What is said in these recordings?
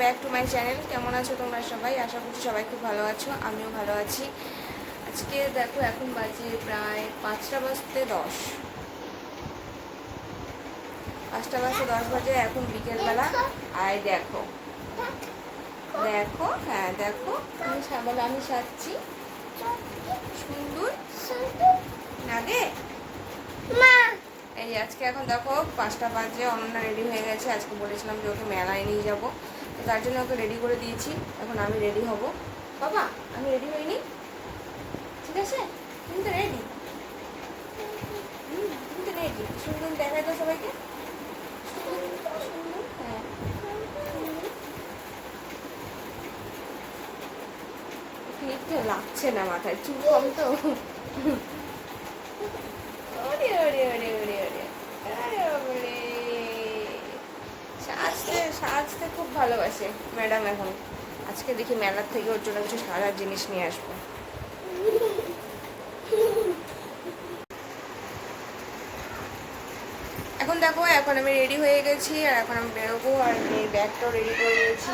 Back to my channel. কেমন আছো তোমরা সবাই? আশা করছি সবাই খুব ভালো আছো, আমিও ভালো আছি। আজকে দেখো এখন বাজে প্রায় 5টা বাজতে 10, 5টা বাজতে 10 বাজে এখন বিকেলবেলা। আর দেখো দেখো, হ্যাঁ দেখো, আমি সাজছি সুন্দর লাগে। এই আজকে এখন দেখো 5টা বাজে, অনন্যা রেডি হয়ে গেছে। আজকে বলেছিলাম যে ওকে মেলায় নিয়ে যাবো, তো তার জন্য ওকে রেডি করে দিয়েছি। এখন আমি রেডি হব। বাবা আমি রেডি হইনি, ঠিক আছে? তুমি তো রেডি, তুমি তো রেডি। সুন্দর দেখাই তো সবাইকে, হ্যাঁ ক্লিপটা লাগছে না মাথায়, চুল কম তো। ওরে ওরে ওরে ওরে ওরে আরে ওরে, সাজতে সাজতে খুব ভালোবাসে ম্যাডাম। এখন আজকে দেখি মেলার থেকে ওর জন্য কিছু সাজার জিনিস নিয়ে আসবো। এখন দেখো, এখন আমি রেডি হয়ে গেছি আর এখন আমি বেরোবো। আর মেয়ের ব্যাগটাও রেডি করে নিয়েছি।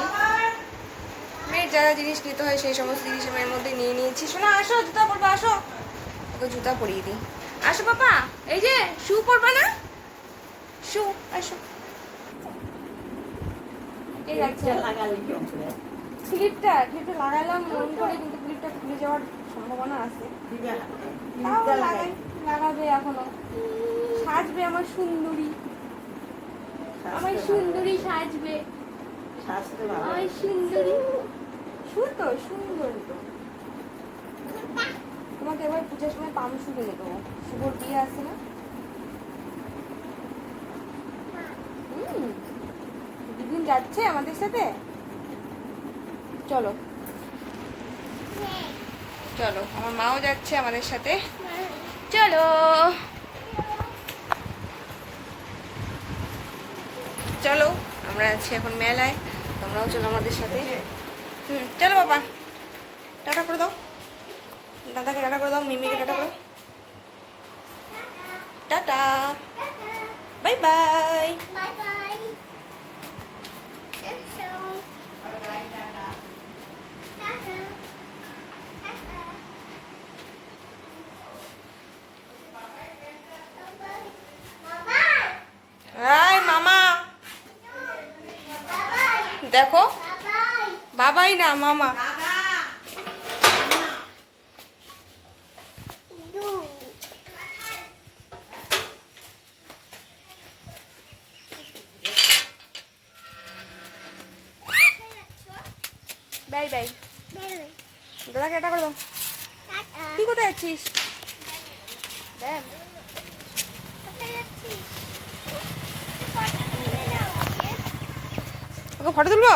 মেয়ের যা জিনিস নিতে হয় সেই সমস্ত জিনিস আমি এর মধ্যে নিয়ে নিয়েছি। শোনো আসো, জুতা পরবা, আসো ওকে জুতা পরিয়ে দিই। আসো পাপা, এই যে শু পরবা না, শু আসো। এই ক্লিপটা লাগালাম মন করে, কিন্তু ক্লিপটা খুলে যাওয়ার সম্ভাবনা আছে। লাগাবে এখনো, সাজবে আমার সুন্দরী, আমার সুন্দরী সাজবে, আমার সুন্দরী তো সুন্দর। তো তোমাকে এবার পূজার সময় পামশু কিনে দেবো, শুভর বিয়ে আছে না। দিদিন যাচ্ছে আমাদের সাথে, চলো চলো, আমার মাও যাচ্ছে আমাদের সাথে, চলো চলো। আমরা আছি এখন মেলায়, তোমরাও চলো আমাদের সাথে। চলো বাবা, টাটা করে দাও, দাদাকে টাটা করে দাও, মিমিকে টাটা করে, টাটা, বাই বাই। মামা দেখো, বাবাই না মামা। বাই বাই, দাদাকে এটা করে দাও। তুই কোথায় যাচ্ছিস? ওকে ফটো তুলবো।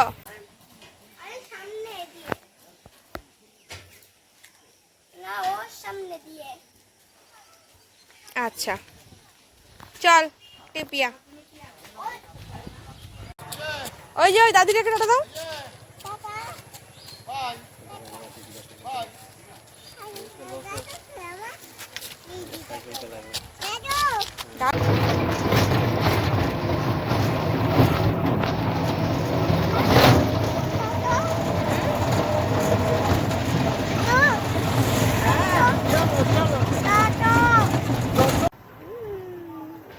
আচ্ছা চল টেপিয়া, ওই যে ওই দাদিটাকে টাটা দাও।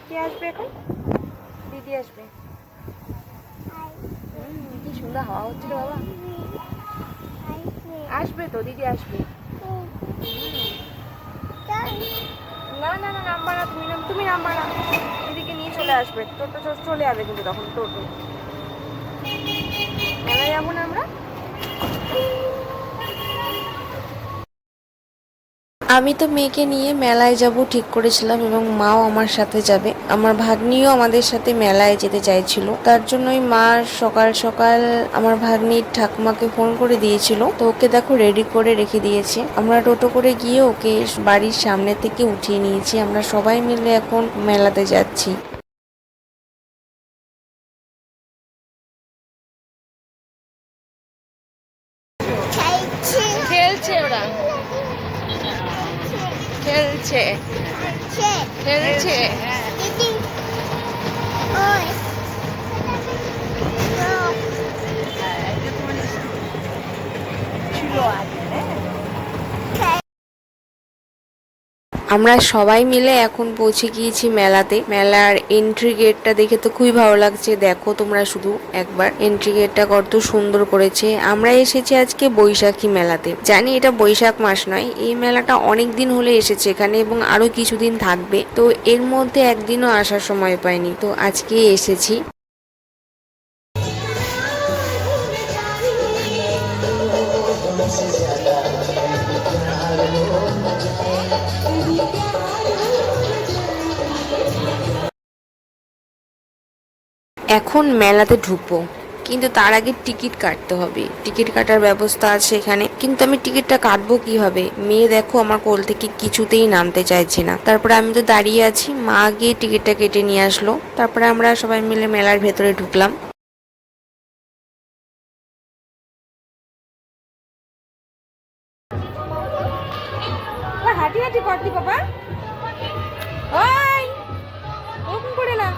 কে আসবে এখন? দিদি আসবে। কি সুন্দর হাওয়া হচ্ছিল বাবা। আসবে তো, দিদি আসবে। না না না, নাম্বার না, তুমি নাম্বার না, দিদিকে নিয়ে চলে আসবে। টোটো চলে যাবে কিন্তু তখন, টোটো মেলায় যাবো না আমরা। আমি তো মেয়েকে নিয়ে মেলায় যাব ঠিক করেছিলাম, এবং মাও আমার সাথে যাবে। আমার ভাগ্নিও আমাদের সাথে মেলায় যেতে চাইছিল, তার জন্যই মা সকাল সকাল আমার ভাগ্নির ঠাকুমাকে ফোন করে দিয়েছিল। তো ওকে দেখো রেডি করে রেখে দিয়েছে। আমরা টোটো করে গিয়ে ওকে বাড়ির সামনে থেকে উঠিয়ে নিয়েছি। আমরা সবাই মিলে এখন মেলাতে যাচ্ছি। খেলছে ওরা, খেলছে খেলছে। আমরা সবাই মিলে এখন পৌঁছে গিয়েছি মেলাতে। মেলার এন্ট্রি গেটটা দেখে তো খুবই ভালো লাগছে। দেখো তোমরা শুধু একবার এন্ট্রি গেটটা কত সুন্দর করেছে। আমরা এসেছি আজকে বৈশাখী মেলাতে। জানি এটা বৈশাখ মাস নয়, এই মেলাটা অনেক দিন হলে এসেছে এখানে এবং আরো কিছুদিন থাকবে। তো এর মধ্যে একদিনও আসার সময় পাইনি, তো আজকে এসেছি। এখন মেলাতে ঢুকবো, কিন্তু তার আগে টিকিট কাটতে হবে। টিকিট কাটার ব্যবস্থা আছে এখানে, কিন্তু আমি টিকিটটা কাটবো কিভাবে? মেয়ে দেখো আমার কোল থেকে কিছুতেই নামতে চাইছে না। তারপরে আমি তো দাঁড়িয়ে আছি, মা গিয়ে টিকিটটা কেটে নিয়ে আসলো। তারপরে আমরা সবাই মিলে মেলার ভেতরে ঢুকলাম। হাঁটি হাঁটি করতি বাবা, ওই ওরকম করে না।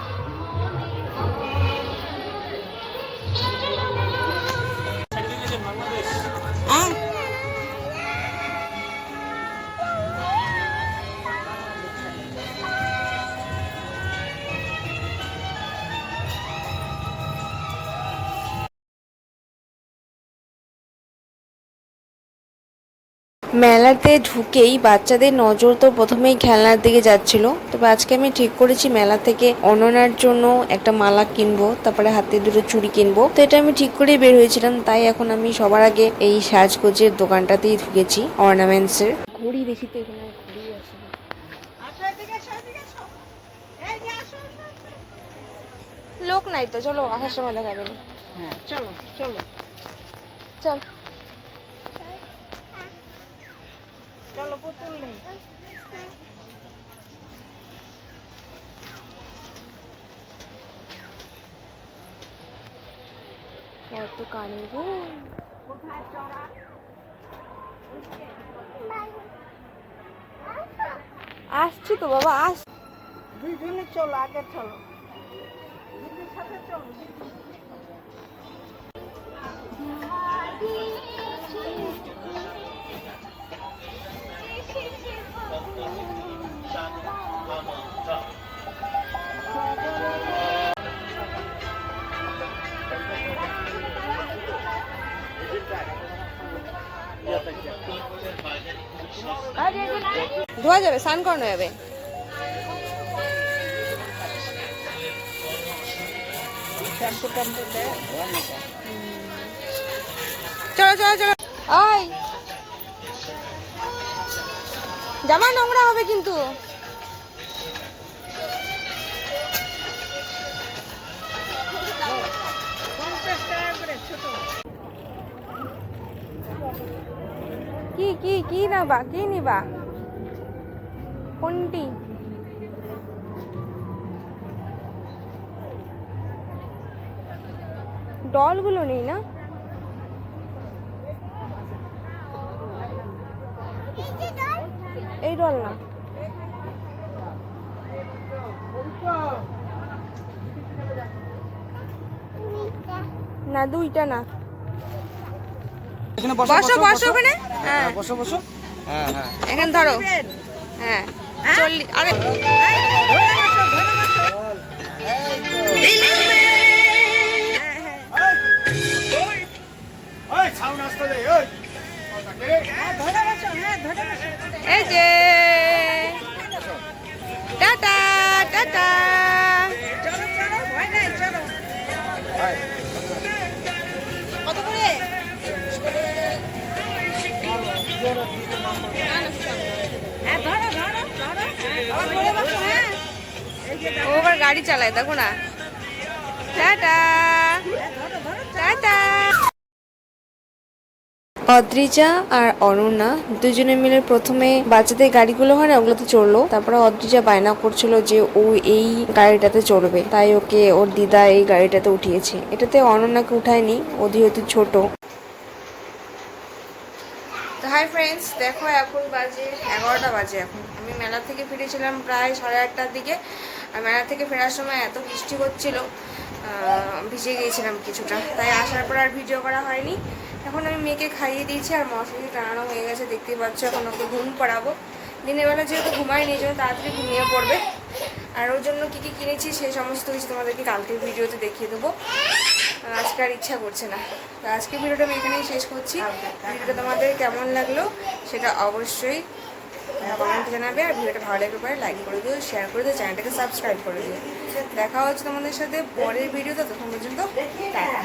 মেলাতে ঢুকেই বাচ্চাদের নজর তো প্রথমেই খেলনার দিকে যাচ্ছিল। তবে আজকে আমি ঠিক করেছি মেলা থেকে অননার জন্য একটা মালা কিনবো, তারপরে হাতে দুটো চুড়ি কিনবো। তো এটা আমি ঠিক করেই বের হয়েছিলাম। তাই এখন আমি সবার আগে এই সাজগোজের দোকানটাতেই ঢুকেছি, অর্নামেন্টস এর। ঘড়ি দেখি তো, এখানে ঘড়ি আছে। লোক নাই তো, চলো আসার সময় দেখা যাবে। হ্যাঁ চলো চলো চল চলো, পুতুল নেই। কত কানে গো। আসছি তো বাবা, আস। দুইজনে চলো, আগে চলো, দিদির সাথে চলো। ধোয়া যাবে, স্নান করানো যাবে। চলো চলো চলো। ওই জামা নোংরা হবে কিন্তু। কি কি কি নেবা, কি নিবা, কোনটি? ডলগুলো নেই না? এই ডল না, না দুইটা না। বসো বসো ওখানে, হ্যাঁ বসো বসো, হ্যাঁ হ্যাঁ এখানে ধরো, হ্যাঁ 40। আরে এই যে টাটা টাটা। কত করে? ওবার গাড়ি চালায়, দেখো না। Tata tata. অদ্রিজা আর অনন্যা দুজনে মিলে প্রথমে বাচ্চাদের গাড়িগুলো হয় না, ওগুলোতে চড়লো। তারপরে অদ্রিজা বায়না করছিল যে ও এই গাড়িটাতে চড়বে, তাই ওকে ওর দিদা এই গাড়িটাতে উঠিয়েছে। এটাতে অনন্যাকে উঠায়নি, ও যেহেতু ছোট। তো হাই ফ্রেন্ডস, দেখো এখন বাজে 11টা বাজে। এখন আমি মেলা থেকে ফিরেছিলাম প্রায় 8:30টার দিকে। আর মেলা থেকে ফেরার সময় এত বৃষ্টি হচ্ছিল, ভিজে গিয়েছিলাম কিছুটা, তাই আসার পর আর ভিডিও করা হয়নি। এখন আমি মেয়েকে খাইয়ে দিয়েছি আর মশারি টানানো হয়ে গেছে, দেখতেই পাচ্ছ। এখন ওকে ঘুম পাড়াবো। দিনের বেলা যেহেতু ঘুমায় নিয়ে জন্য তাড়াতাড়ি ঘুমিয়ে পড়বে। আর ওর জন্য কী কী কিনেছি সেই সমস্ত কিছু তোমাদেরকে কালকের ভিডিওতে দেখিয়ে দেবো। আজকে আর ইচ্ছা করছে না। তো আজকে ভিডিওটা আমি এখানেই শেষ করছি। ভিডিওটা তোমাদের কেমন লাগলো সেটা অবশ্যই কমেন্টে জানাবে। আর ভিডিওটা ভালো লাগলে পরে লাইক করে দিও, শেয়ার করে দিও, চ্যানেলটাকে সাবস্ক্রাইব করে দিও। দেখা হচ্ছে তোমাদের সাথে পরের ভিডিওতে। তখন পর্যন্ত টাটা।